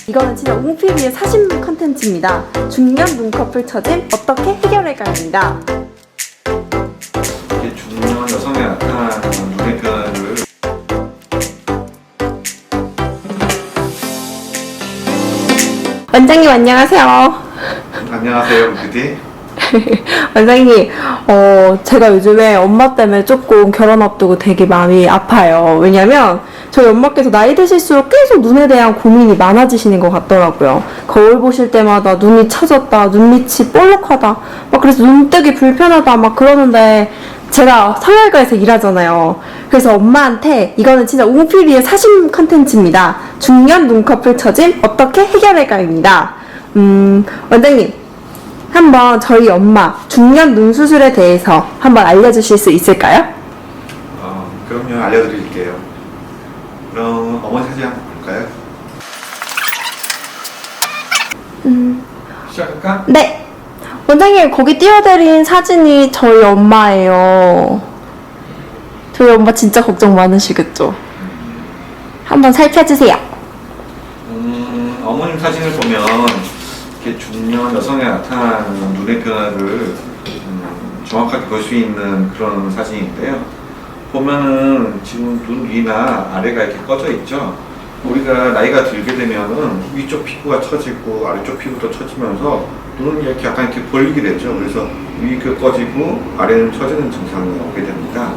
이거는 진짜 웅피비의 사진 컨텐츠입니다. 중년 눈꺼풀 처짐 어떻게 해결할까입니다. 이게 중년 여성에 나타나는 눈의 변화를 원장님 안녕하세요. 안녕하세요, 뷰티. 원장님, 제가 요즘에 엄마 때문에 조금 결혼 앞두고 되게 마음이 아파요. 왜냐면 저희 엄마께서 나이 드실수록 계속 눈에 대한 고민이 많아지시는 것 같더라고요. 거울 보실 때마다 눈이 처졌다, 눈밑이 볼록하다, 막 그래서 눈뜨기 불편하다 막 그러는데 제가 성형외과에서 일하잖아요. 그래서 엄마한테 이거는 진짜 웅피비의 사진 컨텐츠입니다. 중년 눈꺼풀 처짐 어떻게 해결할까입니다. 원장님, 한번 저희 엄마 중년 눈 수술에 대해서 한번 알려주실 수 있을까요? 그럼요, 알려드릴게요. 그럼 어머니 사진 한번 볼까요? 시작할까? 네. 원장님, 거기 띄워드린 사진이 저희 엄마예요. 저희 엄마 진짜 걱정 많으시겠죠? 한번 살펴주세요. 어머님 사진을 보면 이렇게 중년 여성에 나타나는 눈의 변화를 정확하게 볼 수 있는 그런 사진인데요. 보면은 지금 눈 위나 아래가 이렇게 꺼져 있죠. 우리가 나이가 들게 되면은 위쪽 피부가 처지고 아래쪽 피부도 처지면서 눈이 이렇게 약간 이렇게 벌리게 되죠. 그래서 위가 꺼지고 아래는 처지는 증상이 오게 됩니다.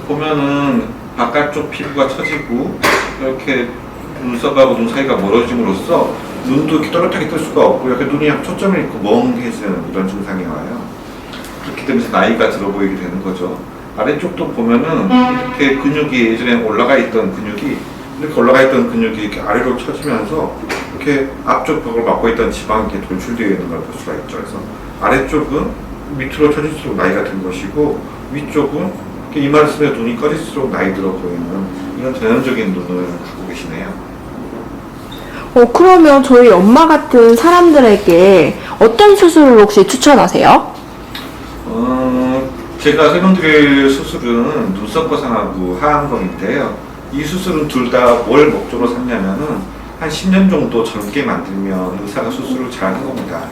보면은 바깥쪽 피부가 처지고 이렇게 눈썹하고 눈 사이가 멀어짐으로써 눈도 이렇게 또렷하게 뜰 수가 없고 이렇게 눈이 약간 초점을 잃고 멍해지는 이런 증상이 와요. 그렇게 되면서 나이가 들어 보이게 되는 거죠. 아래쪽도 보면은 이렇게 근육이 예전에 올라가 있던 근육이 이렇게 올라가 있던 근육이 이렇게 아래로 처지면서 이렇게 앞쪽 벽을 막고 있던 지방이 이렇게 돌출되어 있는 걸 볼 수가 있죠. 그래서 아래쪽은 밑으로 처질수록 나이가 든 것이고 위쪽은 이렇게 이마를 쓰며 눈이 꺼질수록 나이 들어 보이는 이런 전형적인 눈을 갖고 계시네요. 그러면 저희 엄마 같은 사람들에게 어떤 수술을 혹시 추천하세요? 제가 설명드릴 수술은 눈썹 거상하고 하안검인데요. 이 수술은 둘 다 뭘 목적으로 삼냐면은 한 10년 정도 젊게 만들면 의사가 수술을 잘 하는 겁니다.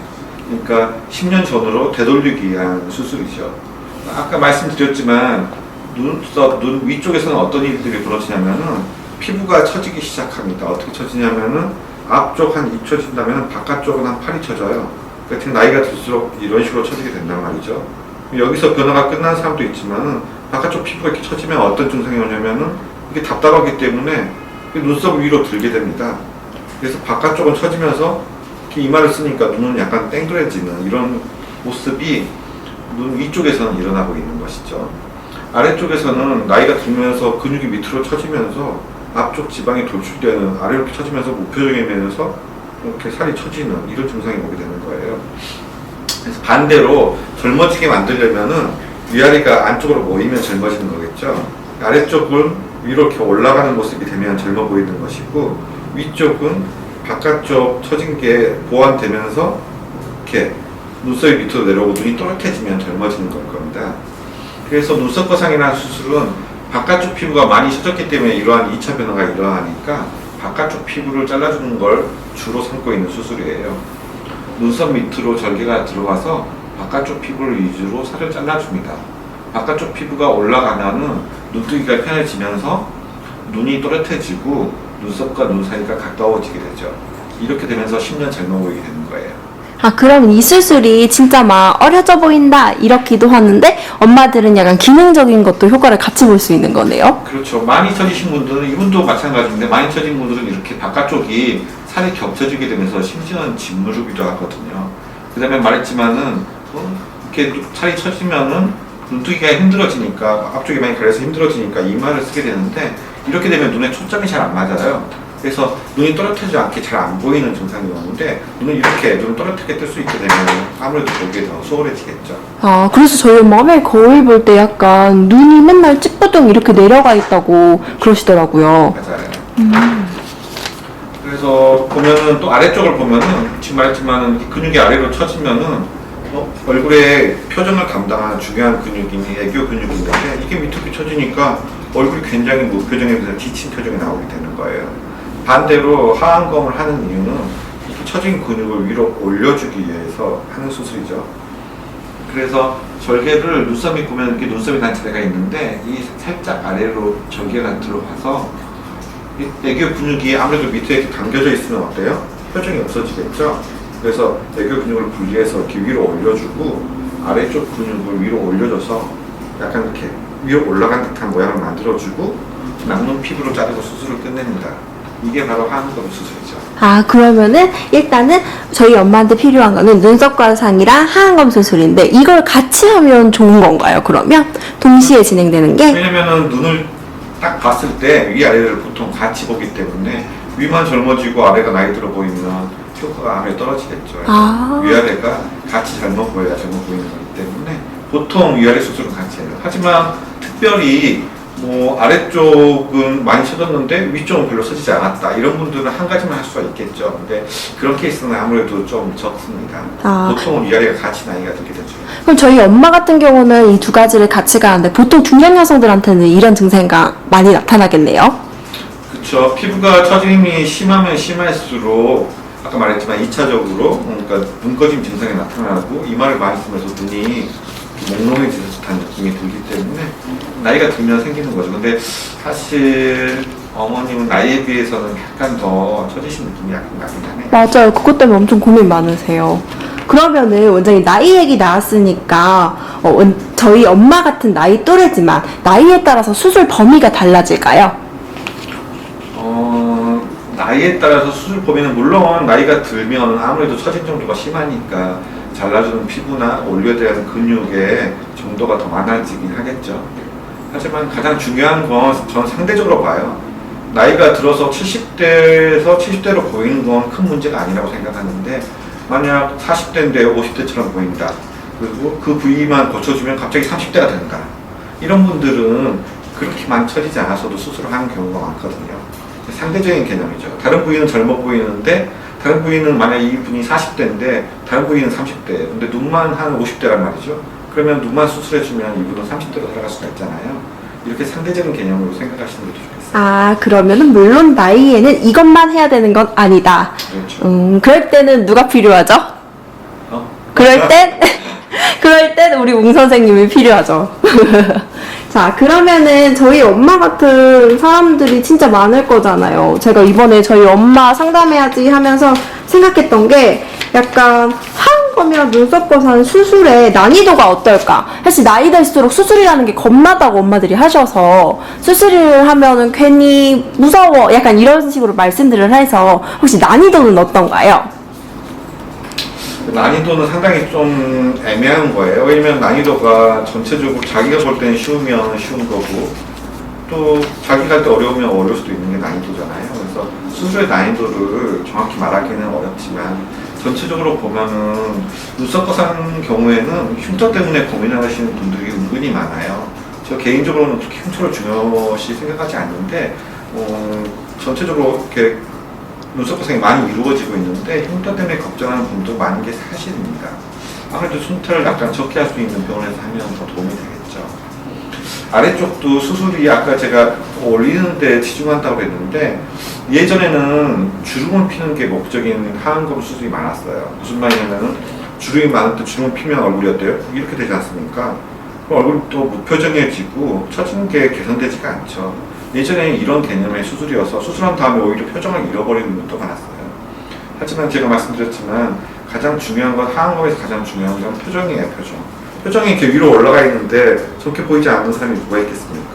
그러니까 10년 전으로 되돌리기 위한 수술이죠. 아까 말씀드렸지만 눈썹, 눈 위쪽에서는 어떤 일들이 벌어지냐면은 피부가 처지기 시작합니다. 어떻게 처지냐면은 앞쪽 한 2초 처진다면 바깥쪽은 한 8이 처져요. 그러니까 나이가 들수록 이런 식으로 처지게 된단 말이죠. 여기서 변화가 끝난 사람도 있지만은 바깥쪽 피부가 이렇게 처지면 어떤 증상이 오냐면은 이게 답답하기 때문에 눈썹 위로 들게 됩니다. 그래서 바깥쪽은 처지면서 이렇게 이마를 쓰니까 눈은 약간 땡그레지는 이런 모습이 눈 위쪽에서는 일어나고 있는 것이죠. 아래쪽에서는 나이가 들면서 근육이 밑으로 처지면서 앞쪽 지방이 돌출되는 아래로 처지면서 무표정이 되면서 이렇게 살이 처지는 이런 증상이 오게 되는 거예요. 그래서 반대로 젊어지게 만들려면은 위아래가 안쪽으로 모이면 젊어지는 거겠죠. 아래쪽은 위로 이렇게 올라가는 모습이 되면 젊어 보이는 것이고 위쪽은 바깥쪽 처진 게 보완되면서 이렇게 눈썹이 밑으로 내려오고 눈이 또렷해지면 젊어지는 걸 겁니다. 그래서 눈썹 거상이라는 수술은 바깥쪽 피부가 많이 처졌기 때문에 이러한 2차 변화가 일어나니까 바깥쪽 피부를 잘라주는 걸 주로 삼고 있는 수술이에요. 눈썹 밑으로 절개가 들어와서 바깥쪽 피부를 위주로 살을 잘라줍니다. 바깥쪽 피부가 올라가면은 눈뜨기가 편해지면서 눈이 또렷해지고 눈썹과 눈 사이가 가까워지게 되죠. 이렇게 되면서 10년 젊어 보이게 되는 거예요. 그럼 이 수술이 진짜 막 어려져 보인다 이렇기도 하는데 엄마들은 약간 기능적인 것도 효과를 같이 볼 수 있는 거네요. 그렇죠. 많이 처지신 분들은 이분도 마찬가지인데 많이 처진 분들은 이렇게 바깥쪽이 살이 겹쳐지게 되면서 심지어는 짓누르기도 하거든요. 그 다음에 말했지만은 이렇게 살이 처지면은 눈뜨기가 힘들어지니까 앞쪽이 많이 가려서 힘들어지니까 이마를 쓰게 되는데 이렇게 되면 눈에 초점이 잘 안 맞아요. 그래서 눈이 또렷하지 않게 잘 안 보이는 증상이 오는데 눈을 이렇게 눈을 또렷하게 뜰 수 있게 되면 아무래도 보기에 더 수월해지겠죠. 그래서 저희 엄마 거울 볼 때 약간 눈이 맨날 찌뿌둥 이렇게 내려가 있다고 그러시더라고요. 맞아요. 그래서 보면은 또 아래쪽을 보면은 지금 말했지만은 근육이 아래로 처지면은 얼굴의 표정을 담당하는 중요한 근육이 애교 근육인데 이게 밑으로 쳐지니까 얼굴이 굉장히 무표정에서 지친 표정이 나오게 되는 거예요. 반대로 하안검을 하는 이유는 이렇게 처진 근육을 위로 올려주기 위해서 하는 수술이죠. 그래서 절개를 눈썹이 보면 이렇게 눈썹이 단체가 있는데 이 살짝 아래로 절개가 들어가서 이 애교 근육이 아무래도 밑에 이렇게 당겨져 있으면 어때요? 표정이 없어지겠죠? 그래서 애교 근육을 분리해서 이렇게 위로 올려주고 아래쪽 근육을 위로 올려줘서 약간 이렇게 위로 올라간 듯한 모양을 만들어주고 남는 피부로 자르고 수술을 끝냅니다. 이게 바로 하안검 수술이죠. 아, 그러면은 일단은 저희 엄마한테 필요한 거는 눈썹 관상이랑 하안검 수술인데 이걸 같이 하면 좋은 건가요? 그러면 동시에 진행되는 게? 왜냐면은 눈을 딱 봤을 때 위아래를 보통 같이 보기 때문에 위만 젊어지고 아래가 나이 들어 보이면 효과가 아무래도 떨어지겠죠. 아. 위아래가 같이 젊어 보여야 젊어 보이는 거기 때문에 보통 위아래 수술은 같이 해요. 하지만 특별히 뭐 아래쪽은 많이 쳐졌는데 위쪽은 별로 서지지 않았다 이런 분들은 한 가지만 할 수가 있겠죠. 근데 그런 케이스는 아무래도 좀 적습니다. 아. 보통은 위아래가 같이 나이가 들게 되죠. 그럼 저희 엄마 같은 경우는 이 두 가지를 같이 가는데 보통 중년 여성들한테는 이런 증세가 많이 나타나겠네요. 그렇죠. 피부가 처짐이 심하면 심할수록 아까 말했지만 2차적으로 그러니까 눈꺼짐 증상이 나타나고 이마를 많이 쓰면서 눈이 몽롱해지는 듯한 느낌이 들기 때문에 나이가 들면 생기는 거죠. 근데 사실 어머님은 나이에 비해서는 약간 더 처지신 느낌이 약간 나긴 하네요. 맞아요. 그것 때문에 엄청 고민 많으세요. 그러면은 원장님 나이 얘기 나왔으니까 저희 엄마 같은 나이 또래지만 나이에 따라서 수술 범위가 달라질까요? 나이에 따라서 수술 범위는 물론 나이가 들면 아무래도 처진 정도가 심하니까 잘라주는 피부나 올려야 되는 근육의 정도가 더 많아지긴 하겠죠. 하지만 가장 중요한 건 저는 상대적으로 봐요. 나이가 들어서 70대에서 70대로 보이는 건 큰 문제가 아니라고 생각하는데 만약 40대인데 50대처럼 보인다. 그리고 그 부위만 고쳐주면 갑자기 30대가 된다. 이런 분들은 그렇게 많이 처지지 않아서도 수술을 하는 경우가 많거든요. 상대적인 개념이죠. 다른 부위는 젊어 보이는데 다른 부위는 만약 이분이 40대인데 다른 부위는 30대. 근데 눈만 한 50대란 말이죠. 그러면 눈만 수술해주면 이분은 30대로 살아갈 수가 있잖아요. 이렇게 상대적인 개념으로 생각하시는 게 좋겠어요. 아, 그러면은 물론 나이에는 이것만 해야 되는 건 아니다. 그렇죠. 그럴 때는 누가 필요하죠? 그럴 땐 그럴 땐 우리 웅 선생님이 필요하죠. 자, 그러면은 저희 엄마 같은 사람들이 진짜 많을 거잖아요. 제가 이번에 저희 엄마 상담해야지 하면서 생각했던 게 약간 하안검이랑 눈썹 거상 수술의 난이도가 어떨까? 사실 나이 들수록 수술이라는 게 겁나다고 엄마들이 하셔서 수술을 하면은 괜히 무서워 약간 이런 식으로 말씀들을 해서 혹시 난이도는 어떤가요? 난이도는 상당히 좀 애매한 거예요. 왜냐면 난이도가 전체적으로 자기가 볼 때는 쉬우면 쉬운 거고 또 자기가 할 때 어려우면 어려울 수도 있는 게 난이도잖아요. 그래서 수술의 난이도를 정확히 말하기는 어렵지만 전체적으로 보면은 눈썹 거상 경우에는 흉터 때문에 고민하시는 분들이 은근히 많아요. 저 개인적으로는 그렇게 흉터를 중요시 생각하지 않는데 전체적으로 이렇게 눈썹 거상이 많이 이루어지고 있는데 흉터 때문에 걱정하는 분도 많은 게 사실입니다. 아무래도 흉터를 약간 적게 할 수 있는 병원에서 하면 더 도움이 되겠죠. 아래쪽도 수술이 아까 제가 올리는데 치중한다고 했는데 예전에는 주름을 피는 게 목적인 하안검 수술이 많았어요. 무슨 말이냐면은 주름이 많을 때 주름을 피면 얼굴이 어때요? 이렇게 되지 않습니까? 그럼 얼굴이 또 무표정해지고 처지는 게 개선되지가 않죠. 예전에 이런 개념의 수술이어서 수술한 다음에 오히려 표정을 잃어버리는 분도 많았어요. 하지만 제가 말씀드렸지만 가장 중요한 건 하안검에서 가장 중요한 건 표정이에요. 표정이 이렇게 위로 올라가 있는데 좋게 보이지 않는 사람이 누가 있겠습니까?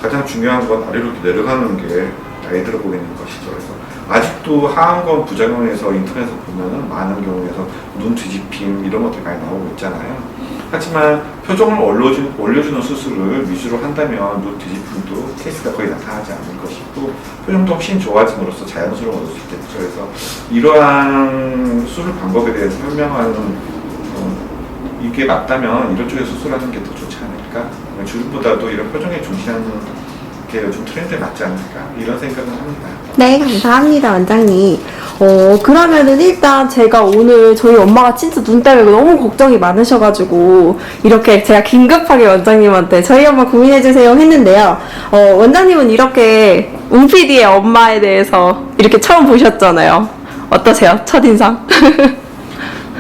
가장 중요한 건 아래로 이렇게 내려가는 게 나이 들어 보이는 것이죠. 그래서 아직도 하안검 부작용에서 인터넷에서 보면은 많은 경우에서 눈 뒤집힘 이런 것들이 많이 나오고 있잖아요. 하지만 표정을 올려주는 수술을 위주로 한다면 눈 뒤집힘도 케이스가 거의 나타나지 않을 것이고 표정도 훨씬 좋아짐으로써 자연스러워질 수 있겠죠. 그래서 이러한 수술 방법에 대해서 설명하는 이게 맞다면 이런 쪽에 수술하는 게 더 좋지 않을까? 주름보다도 이런 표정에 중시하는 게 요즘 트렌드에 맞지 않을까? 이런 생각은 합니다. 네, 감사합니다, 원장님. 그러면은 일단 제가 오늘 저희 엄마가 진짜 눈 때문에 너무 걱정이 많으셔가지고 이렇게 제가 긴급하게 원장님한테 저희 엄마 고민해주세요 했는데요. 원장님은 이렇게 웅PD의 엄마에 대해서 이렇게 처음 보셨잖아요. 어떠세요? 첫인상?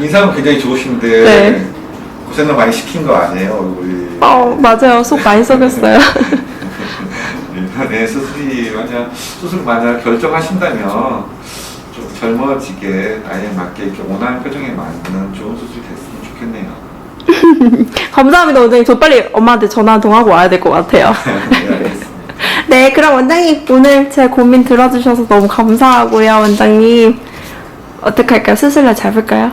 인상은 굉장히 좋으신데 네. 고생을 많이 시킨 거 아니에요? 우리 맞아요. 속 많이 썩였어요. 네, 수술 만약 결정하신다면 좀 젊어지게 나이에 맞게 이렇게 원하는 표정에 맞는 좋은 수술이 됐으면 좋겠네요. 감사합니다, 원장님. 저 빨리 엄마한테 전화 한 통 하고 와야 될 것 같아요. 네, 알겠습니다. 네, 그럼 원장님 오늘 제 고민 들어주셔서 너무 감사하고요, 원장님. 어떻게 할까요? 수술날 잡을까요?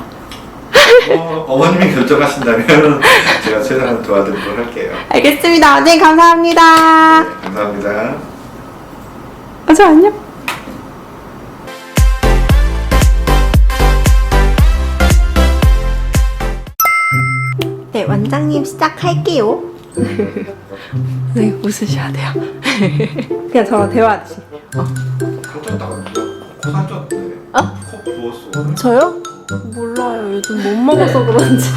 어머님이 결정하신다면 제가 최대한 도와드리도록 할게요. 알겠습니다. 원장님 감사합니다. 네, 감사합니다. 저 안녕. 네, 원장님 시작할게요. 네, 웃으셔야 돼요. 그냥 저랑 대화하듯이. 코 살쪘는데 코 부었어. 저요? 몰라요. 요즘 못 먹어서 그런지.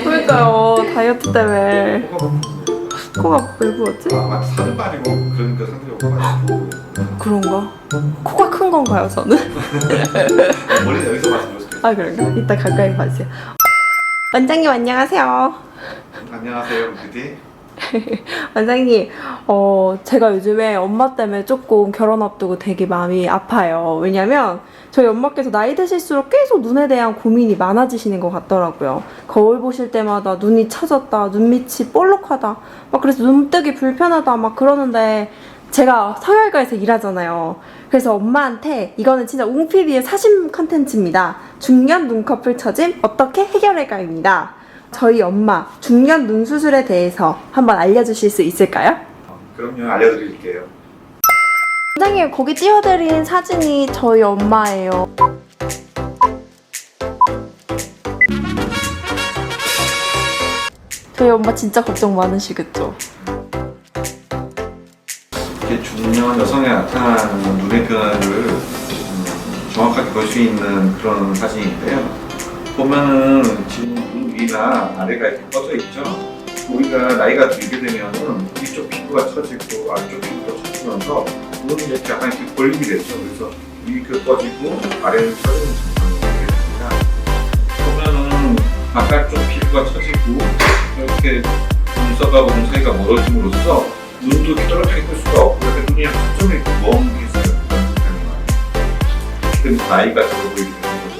그러니까요. 다이어트 때문에. 코가 왜 부었지? 맞다. 살을 빠지고 그러니까 상대적으로 코가 부고. 그런가? 코가 큰 건가요, 저는? 머리는 여기서 봤으면 좋겠어요. 아, 그런가? 이따 가까이 봐주세요. 원장님 안녕하세요. 안녕하세요, 뷰티. 원장님, 제가 요즘에 엄마 때문에 조금 결혼 앞두고 되게 마음이 아파요. 왜냐면 저희 엄마께서 나이 드실수록 계속 눈에 대한 고민이 많아지시는 것 같더라고요. 거울 보실 때마다 눈이 처졌다, 눈밑이 볼록하다, 막 그래서 눈뜨기 불편하다, 막 그러는데 제가 성형외과에서 일하잖아요. 그래서 엄마한테 이거는 진짜 웅PD의 사심 컨텐츠입니다. 중년 눈꺼풀 처짐 어떻게 해결할까입니다. 저희 엄마 중년 눈 수술에 대해서 한번 알려주실 수 있을까요? 그럼요, 알려드릴게요. 원장님 거기 띄워드린 사진이 저희 엄마예요. 저희 엄마 진짜 걱정 많으시겠죠? 이렇게 중년 여성에 나타나는 눈의 변화를 정확하게 볼 수 있는 그런 사진인데요. 보면은 지금 눈 위나 아래가 이렇게 꺼져 있죠. 우리가 나이가 들게 되면은 위쪽 피부가 처지고 아래쪽 피부가 처지면서 눈이 이렇게 약간 이렇게 볼륨이 됐죠. 그래서 위가 꺼지고 아래는 처지는 증상이 오게 됩니다. 보면은 바깥쪽 피부가 처지고 이렇게 눈썹하고 눈 사이가 멀어짐으로써 눈도 이렇게 떨어지게 뜰 수가 없고 이렇게 눈이 약간 초점이 있고 멍하게 있어요. 그런 증상이 많아요. 그래서 나이가 들어 보이게 되는 거죠.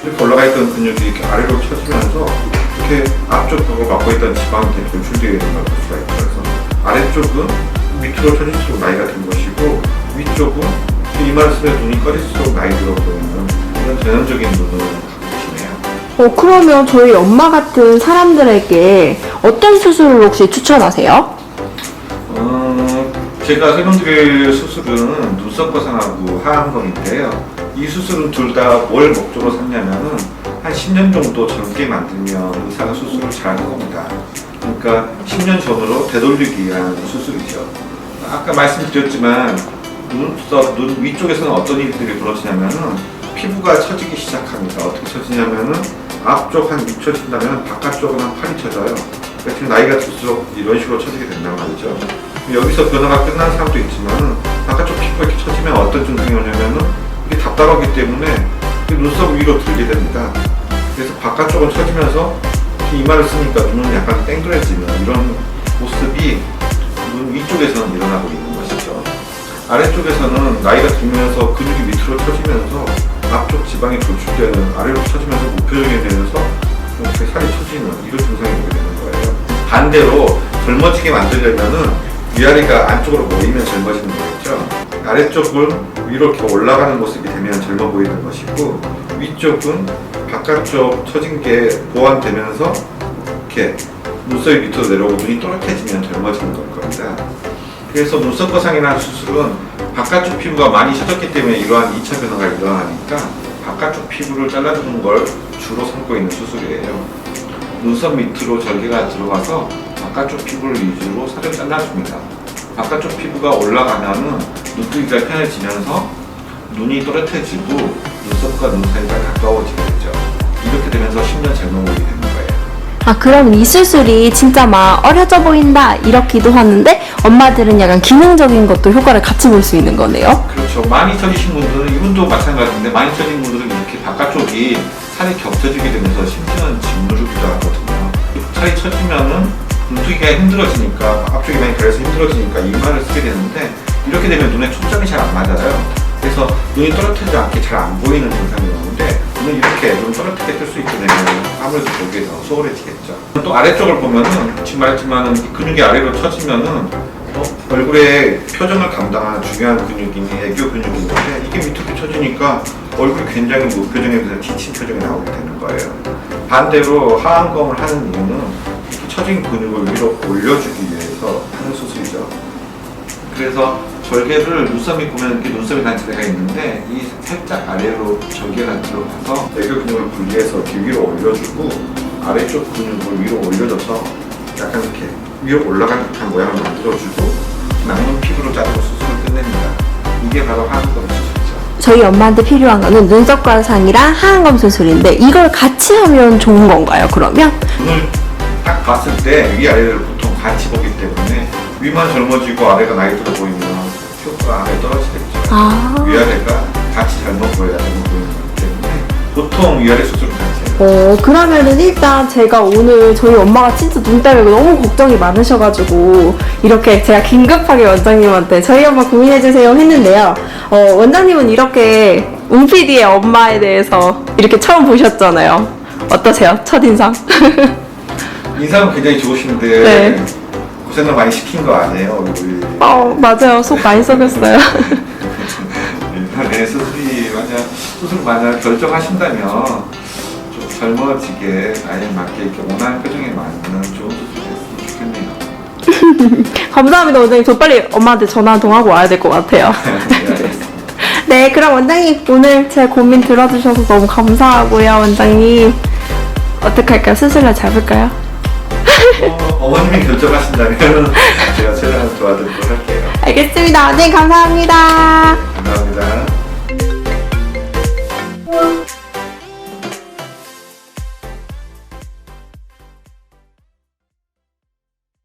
이렇게 올라가 있던 근육이 이렇게 아래로 처지면서 이렇게 앞쪽 벽을 막고 있던 지방이 이렇게 돌출되어 있는 걸 볼 수가 있죠. 그래서 아래쪽은 밑으로 처질수록 나이가 든 것이고 위쪽은 이마를 쓰면 눈이 꺼질수록 나이 들어 보이는 그런 전형적인 눈을 갖고 계시네요. 그러면 저희 엄마 같은 사람들에게 어떤 수술을 혹시 추천하세요? 제가 설명드릴 수술은 눈썹 거상하고 하안검인데요. 이 수술은 둘 다 뭘 목적으로 삼냐면은 한 10년 정도 젊게 만들면 의사가 수술을 잘하는 겁니다. 그러니까 10년 전으로 되돌리기 위한 수술이죠. 아까 말씀드렸지만 눈썹, 눈 위쪽에서는 어떤 일들이 벌어지냐면은 피부가 처지기 시작합니다. 어떻게 처지냐면은 앞쪽 한 6초 처진다면 바깥쪽은 한 8이 처져요. 그러니까 지금 나이가 들수록 이런 식으로 처지게 된다는 말이죠. 여기서 변화가 끝난 사람도 있지만 바깥쪽 피부가 이렇게 처지면 어떤 증상이 오냐면은 이게 답답하기 때문에 눈썹 위로 들게 됩니다. 그래서 바깥쪽은 처지면서 이마를 쓰니까 눈은 약간 땡그레지는 이런 모습이 눈 위쪽에서는 일어나고 있는 것이죠. 아래쪽에서는 나이가 들면서 근육이 밑으로 처지면서 앞쪽 지방이 돌출되는 아래로 처지면서 목표정에 대해서 이렇게 살이 처지는 이런 증상이 오게 되는 거예요. 반대로 젊어지게 만들려면은 위아래가 안쪽으로 모이면 젊어지는 거겠죠. 아래쪽은 위로 이렇게 올라가는 모습이 되면 젊어 보이는 것이고 위쪽은 바깥쪽 처진 게 보완되면서 이렇게 눈썹이 밑으로 내려오고 눈이 또렷해지면 젊어지는 걸 겁니다. 그래서 눈썹 거상이라는 수술은 바깥쪽 피부가 많이 처졌기 때문에 이러한 2차 변화가 일어나니까 바깥쪽 피부를 잘라주는 걸 주로 삼고 있는 수술이에요. 눈썹 밑으로 절개가 들어가서 바깥쪽 피부를 위주로 살을 잘라줍니다. 바깥쪽 피부가 올라가면은 눈뜨기가 편해지면서 눈이 또렷해지고 눈썹과 눈 사이가 가까워지게 되죠. 이렇게 되면서 10년 젊어 보이게 되는 거예요. 아, 그러면 이 수술이 진짜 막 어려져 보인다 이렇기도 하는데 엄마들은 약간 기능적인 것도 효과를 같이 볼 수 있는 거네요. 그렇죠. 많이 처지신 분들은 이분도 마찬가지인데 많이 처진 분들은 이렇게 바깥쪽이 살이 겹쳐지게 되면서 심지어는 짓누르기도 하거든요. 살이 처지면은 눈뜨기가 힘들어지니까 앞쪽이 많이 그래서 힘들어지니까 이마를 쓰게 되는데 이렇게 되면 눈에 초점이 잘 안 맞아요. 그래서 눈이 또렷하지 않게 잘 안 보이는 증상이 오는데 눈을 이렇게 좀 또렷하게 뜰 수 있게 되면 아무래도 보기에 더 소홀해지겠죠. 또 아래쪽을 보면은 지금 말했지만은 이 근육이 아래로 처지면은 얼굴의 표정을 감당하는 중요한 근육이 애교 근육이 있는데 이게 밑으로 처지니까 얼굴이 굉장히 무표정에 비해서 지친 표정이 나오게 되는 거예요. 반대로 하안검을 하는 이유는 이렇게 처진 근육을 위로 올려주기 위해서 하는 수술이죠. 그래서 절개를 눈썹이 보면 이렇게 눈썹이 단체 데가 있는데 이 살짝 아래로 절개가 들어가서 애교 근육을 분리해서 이렇게 위로 올려주고 아래쪽 근육을 위로 올려줘서 약간 이렇게 위로 올라가는 듯한 모양을 만들어주고 남는 피부로 자르고 수술을 끝냅니다. 이게 바로 하안검 수술이죠. 저희 엄마한테 필요한 거는 눈썹 관상이랑 하안검 수술인데 이걸 같이 하면 좋은 건가요, 그러면? 눈을 딱 봤을 때 위아래를 보통 같이 보기 때문에 위만 젊어지고 아래가 나이 들어 보이면 효과가 아래 떨어지겠죠. 아. 위아래가 같이 젊어 보여야 젊어 보이는 거기 때문에 보통 위아래 수술을 같이 해요. 그러면은 일단 제가 오늘 저희 엄마가 진짜 눈 때문에 너무 걱정이 많으셔가지고 이렇게 제가 긴급하게 원장님한테 저희 엄마 고민해주세요 했는데요. 원장님은 이렇게 웅PD의 엄마에 대해서 이렇게 처음 보셨잖아요. 어떠세요? 첫인상? 인상은 굉장히 좋으신데 네. 고생을 많이 시킨 거 아니에요 얼굴이. 맞아요. 속 많이 썩였어요. 네, 수술 만약 결정하신다면 좀 젊어지게 나이에 맞게 이렇게 원하는 표정에 맞는 좋은 수술이 됐으면 좋겠네요. 감사합니다, 원장님. 저 빨리 엄마한테 전화 한 통 하고 와야 될 것 같아요. 네, 알겠습니다. 네, 그럼 원장님 오늘 제 고민 들어주셔서 너무 감사하고요, 원장님. 어떻게 할까요? 수술날 잡을까요? 어머님이 결정하신다면 제가 최대한 도와드리도록 할게요. 알겠습니다. 네, 감사합니다.